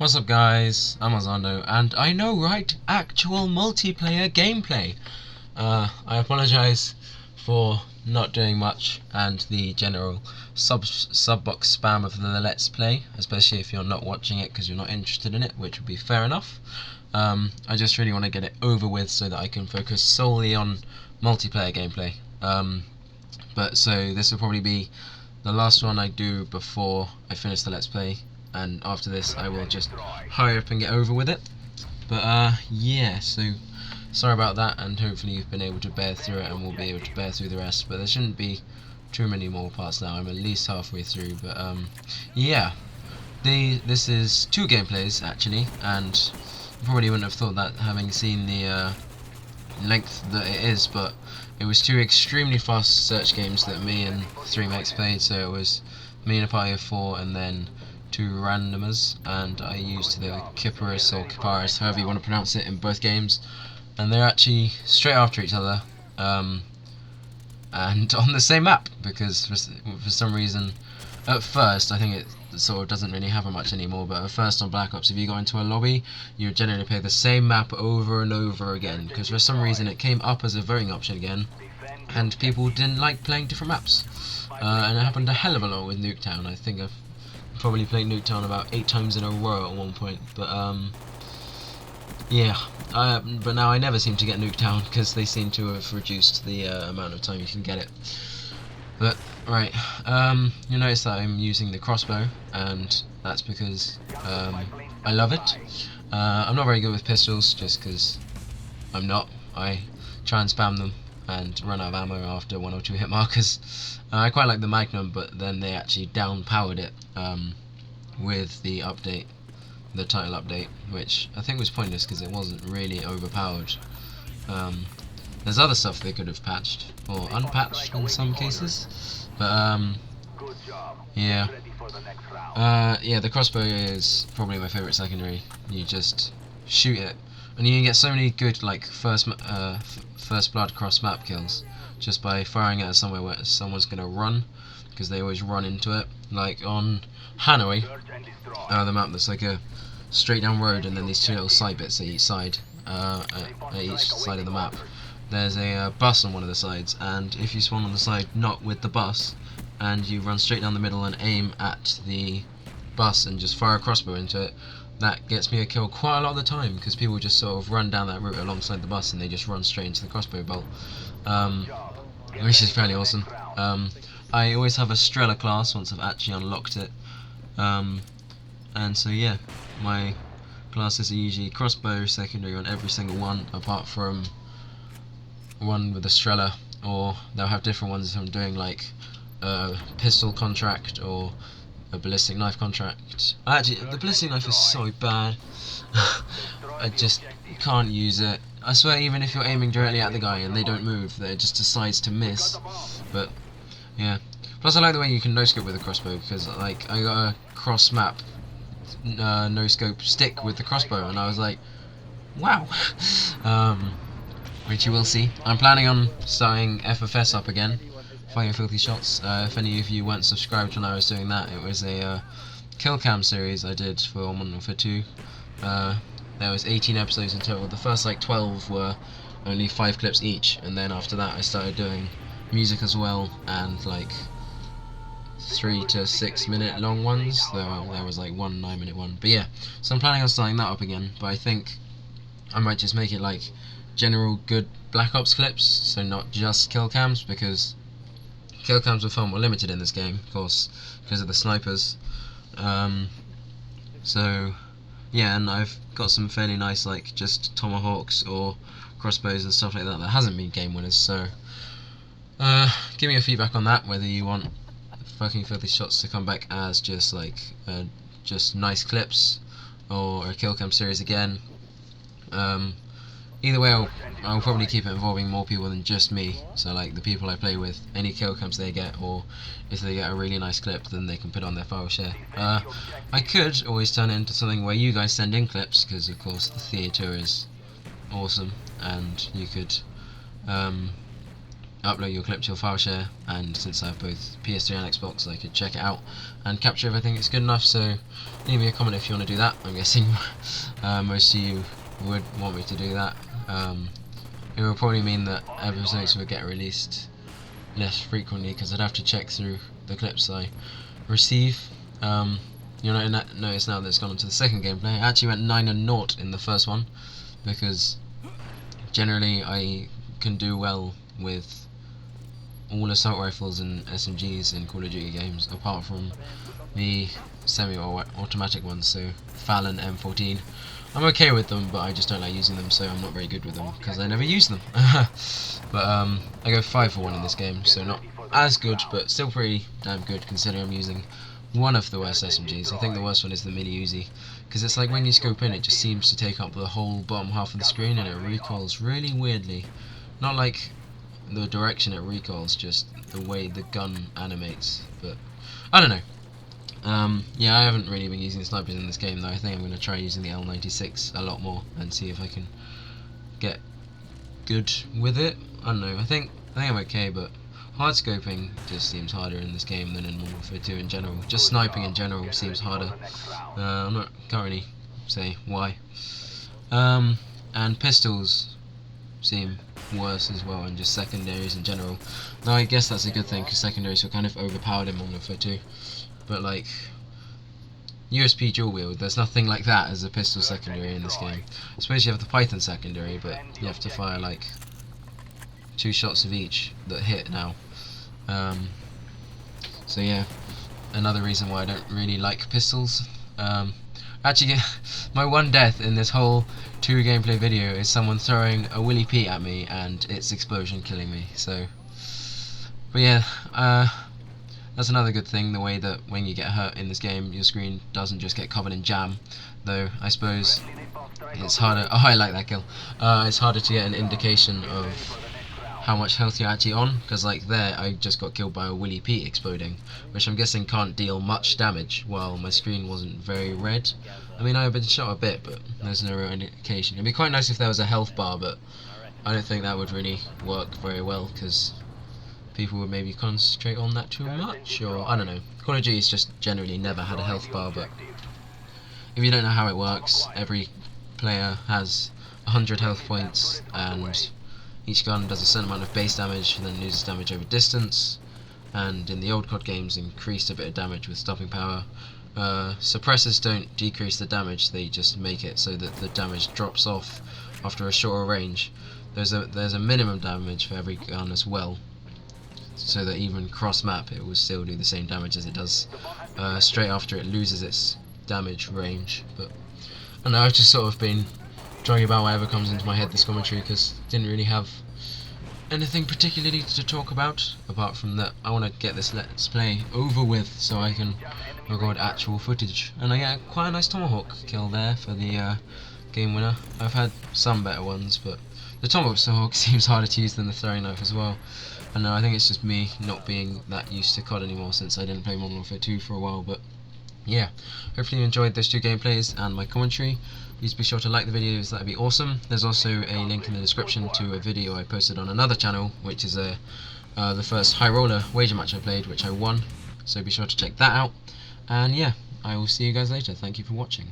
What's up guys, I'm Xando, and I know, right, actual multiplayer gameplay. I apologise for not doing much and the general sub-box spam of the Let's Play, especially if you're not watching it because you're not interested in it, which would be fair enough. I just really want to get it over with so that I can focus solely on multiplayer gameplay. So this will probably be the last one I do before I finish the Let's Play, and after this I will just hurry up and get over with it. But yeah, so sorry about that, and hopefully you've been able to bear through it and we'll be able to bear through the rest, but there shouldn't be too many more parts now. I'm at least halfway through, but yeah, this is two gameplays actually, and you probably wouldn't have thought that having seen the length that it is, but it was two extremely fast search games that me and three mates played. So it was me and a party of four, and then two randomers, and I used the Kipparis or Kipparis, however you want to pronounce it, in both games, and they're actually straight after each other, and on the same map, because for some reason, at first, I think it sort of doesn't really happen much anymore, but at first on Black Ops, if you go into a lobby, you generally play the same map over and over again, because for some reason it came up as a voting option again, and people didn't like playing different maps. And it happened a hell of a lot with Nuketown. I think I've probably played Nuketown about 8 times in a row at one point, but yeah. But now I never seem to get Nuketown, because they seem to have reduced the amount of time you can get it. But, right, you'll notice that I'm using the crossbow, and that's because I love it. I'm not very good with pistols, just because I'm not. I try and spam them and run out of ammo after 1 or 2 hit markers. I quite like the Magnum, but then they actually down-powered it with the update, the title update, which I think was pointless because it wasn't really overpowered. There's other stuff they could have patched, or unpatched in some cases, but yeah. Yeah, the crossbow is probably my favourite secondary. You just shoot it, and you can get so many good, like, first blood cross map kills just by firing it at somewhere where someone's gonna run, because they always run into it. Like on Hanoi, the map that's like a straight down road, and then these two little side bits at each side, at each side of the map. There's a bus on one of the sides, and if you spawn on the side not with the bus, and you run straight down the middle and aim at the bus and just fire a crossbow into it, that gets me a kill quite a lot of the time, because people just sort of run down that route alongside the bus and they just run straight into the crossbow bolt, which is fairly awesome. I always have a Strela class once I've actually unlocked it, and so yeah, my classes are usually crossbow secondary on every single one, apart from one with a Strela, or they'll have different ones if I'm doing like a pistol contract or a ballistic knife contract. Actually, the ballistic knife is so bad. I just can't use it. I swear, even if you're aiming directly at the guy and they don't move, they just decides to miss. But yeah. Plus, I like the way you can no scope with a crossbow, because like I got a cross map no scope stick with the crossbow, and I was like, wow. Which you will see. I'm planning on starting FFS up again, Fighting Filthy Shots. If any of you weren't subscribed when I was doing that, it was a kill cam series I did for 1 and for 2. There was 18 episodes in total. The first like 12 were only 5 clips each, and then after that I started doing music as well, and like 3 to 6 minute long ones. There was like 1 9-minute one. But yeah, so I'm planning on starting that up again, but I think I might just make it like general good Black Ops clips, so not just kill cams, because kill cams were far more limited in this game, of course, because of the snipers. So yeah, and I've got some fairly nice, like, just tomahawks or crossbows and stuff like that hasn't been game winners. So give me your feedback on that, whether you want fucking filthy shots to come back as just like just nice clips, or a kill cam series again. Either way, I'll probably keep it involving more people than just me, so like the people I play with, any kill cams they get, or if they get a really nice clip, then they can put on their file share. I could always turn it into something where you guys send in clips, because of course the theatre is awesome, and you could upload your clip to your file share, and since I have both PS3 and Xbox, I could check it out and capture everything. It's good enough, so leave me a comment if you want to do that. I'm guessing most of you would want me to do that. It will probably mean that episodes will get released less frequently because I'd have to check through the clips I receive. You'll notice now that it's gone on to the second gameplay. I actually went 9-0 in the first one because generally I can do well with all assault rifles and SMGs in Call of Duty games, apart from the semi-automatic ones, so Fallon M14. I'm okay with them, but I just don't like using them, so I'm not very good with them, because I never use them. But I go 5 for 1 in this game, so not as good, but still pretty damn good, considering I'm using one of the worst SMGs. I think the worst one is the Mini Uzi, because it's like when you scope in, it just seems to take up the whole bottom half of the screen, and it recoils really weirdly. Not like the direction it recoils, just the way the gun animates, but I don't know. Yeah, I haven't really been using snipers in this game though. I think I'm going to try using the L96 a lot more and see if I can get good with it. I don't know, I think I'm okay, but hard scoping just seems harder in this game than in Modern Warfare 2 in general. Just sniping in general seems harder. Can't really say why. And pistols seem worse as well, and just secondaries in general. Though I guess that's a good thing, because secondaries were kind of overpowered in Modern Warfare 2. But like USP dual wield, there's nothing like that as a pistol secondary in this game. I suppose you have the Python secondary, but you have to fire like 2 shots of each that hit now. So yeah, another reason why I don't really like pistols. Actually, my one death in this whole 2 gameplay video is someone throwing a Willy Pete at me and its explosion killing me. So, but yeah, that's another good thing, the way that when you get hurt in this game, your screen doesn't just get covered in jam. Though I suppose it's harder. Oh, I like that kill. It's harder to get an indication of how much health you're actually on, because like there I just got killed by a Willy Pete exploding, which I'm guessing can't deal much damage, while my screen wasn't very red. I mean, I've been shot a bit, but there's no real indication. It'd be quite nice if there was a health bar, but I don't think that would really work very well, because people would maybe concentrate on that too much, or I don't know. Call of Duty's just generally never had a health bar, but if you don't know how it works, every player has 100 health points, and each gun does a certain amount of base damage and then loses damage over distance, and in the old COD games increased a bit of damage with stopping power. Suppressors don't decrease the damage, they just make it so that the damage drops off after a shorter range. There's a minimum damage for every gun as well, so that even cross map it will still do the same damage as it does straight after it loses its damage range. But I don't know, I've just sort of been drawing about whatever comes into my head this commentary, because didn't really have anything particularly to talk about apart from that I want to get this Let's Play over with so I can record actual footage. And I get quite a nice Tomahawk kill there for the game winner. I've had some better ones, but the Tomahawk seems harder to use than the throwing knife as well. And I think it's just me not being that used to COD anymore since I didn't play Modern Warfare 2 for a while. But yeah, hopefully you enjoyed those 2 gameplays and my commentary. Please be sure to like the videos, that'd be awesome. There's also a link in the description to a video I posted on another channel, which is the first high roller wager match I played, which I won. So be sure to check that out. And yeah, I will see you guys later. Thank you for watching.